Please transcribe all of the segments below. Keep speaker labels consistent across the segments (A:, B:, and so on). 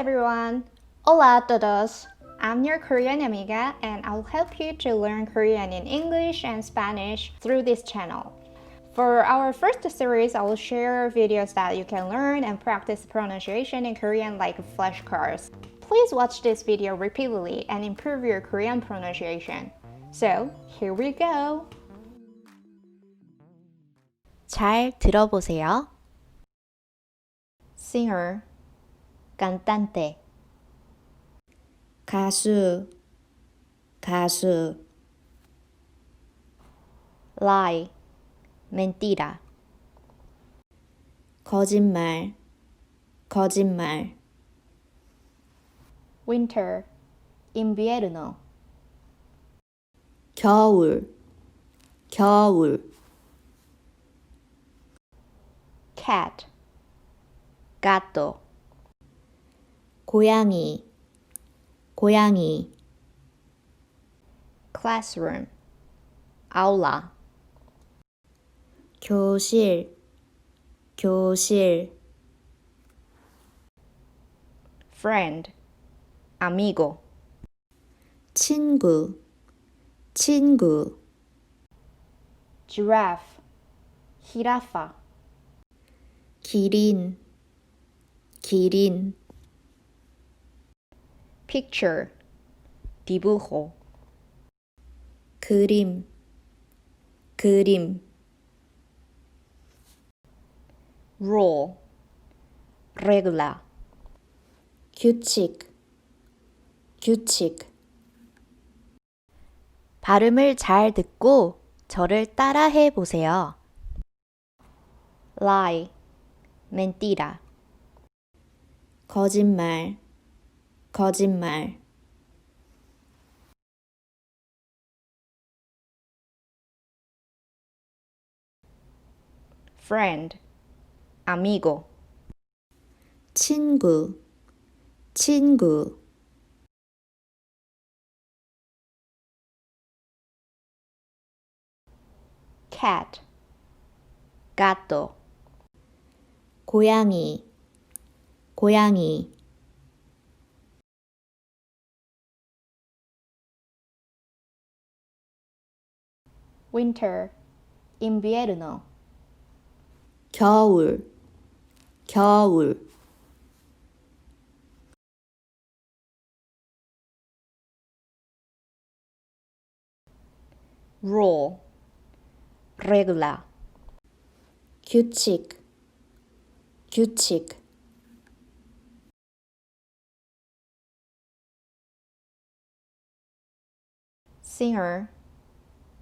A: everyone! Hola, todos! I'm your Korean Amiga and I'll help you to learn Korean in English and Spanish through this channel. For our first series, I will share videos that you can learn and practice pronunciation in Korean like flashcards. Please watch this video repeatedly and improve your Korean pronunciation. So, here we go!
B: 잘 들어보세요.
A: Singer,
B: cantante,
C: 가수, 가수,
B: lie, mentira,
C: 거짓말, 거짓말,
A: winter, invierno,
C: 겨울, 겨울,
A: cat,
B: gato,
C: 고양이, 고양이,
A: classroom,
B: aula,
C: 교실, 교실,
A: friend, amigo,
C: 친구, 친구,
A: giraffe, jirafa,
C: 기린, 기린,
A: picture, dibujo,
C: 그림, 그림,
A: rule, regla,
C: 규칙, 규칙,
B: 발음을 잘 듣고 저를 따라해 보세요.
A: lie,
B: mentira,
C: 거짓말, 거짓말,
A: friend, amigo,
C: 친구, 친구,
A: cat,
B: gato,
C: 고양이, 고양이,
A: winter, invierno,
C: 겨울, 겨울,
A: rule, regla,
C: 규칙, 규칙,
A: singer,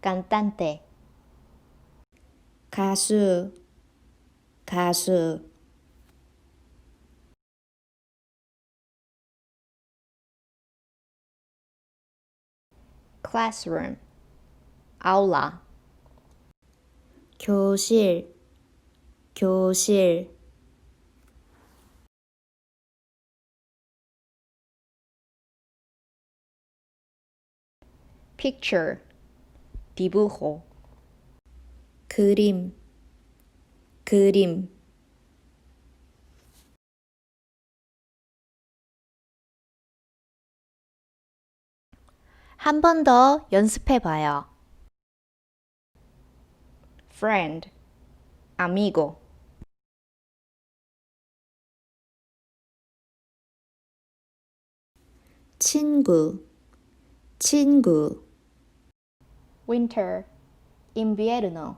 B: cantante,
C: 가수, 가수,
A: classroom,
B: aula,
C: 교실, 교실,
A: picture, dibujo,
C: 그림, 그림,
B: 한 번 더 연습해 봐요.
A: friend, amigo,
C: 친구, 친구,
A: winter, invierno,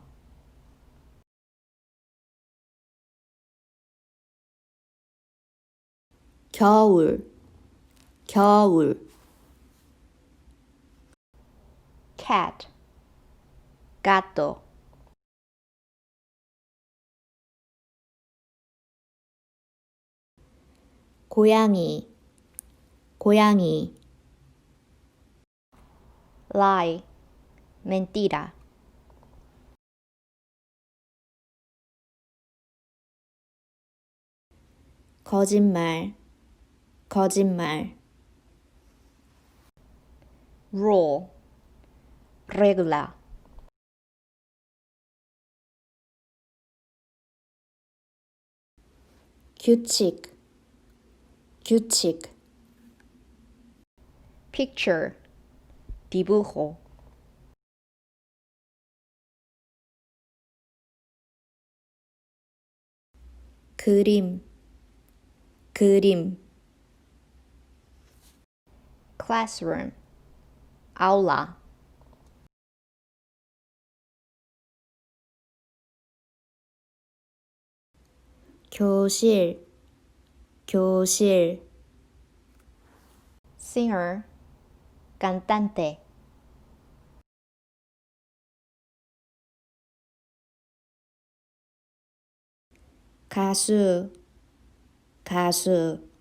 C: 겨울, 겨울,
A: cat,
B: gato,
C: 고양이, 고양이,
A: lie,
B: mentira,
C: 거짓말, 거짓말,
A: rule, regla,
C: 규칙, 규칙,
B: picture, dibujo,
C: 그림, 그림,
B: classroom, aula,
C: 교실, 교실,
B: singer, cantante,
C: 가수, 가수,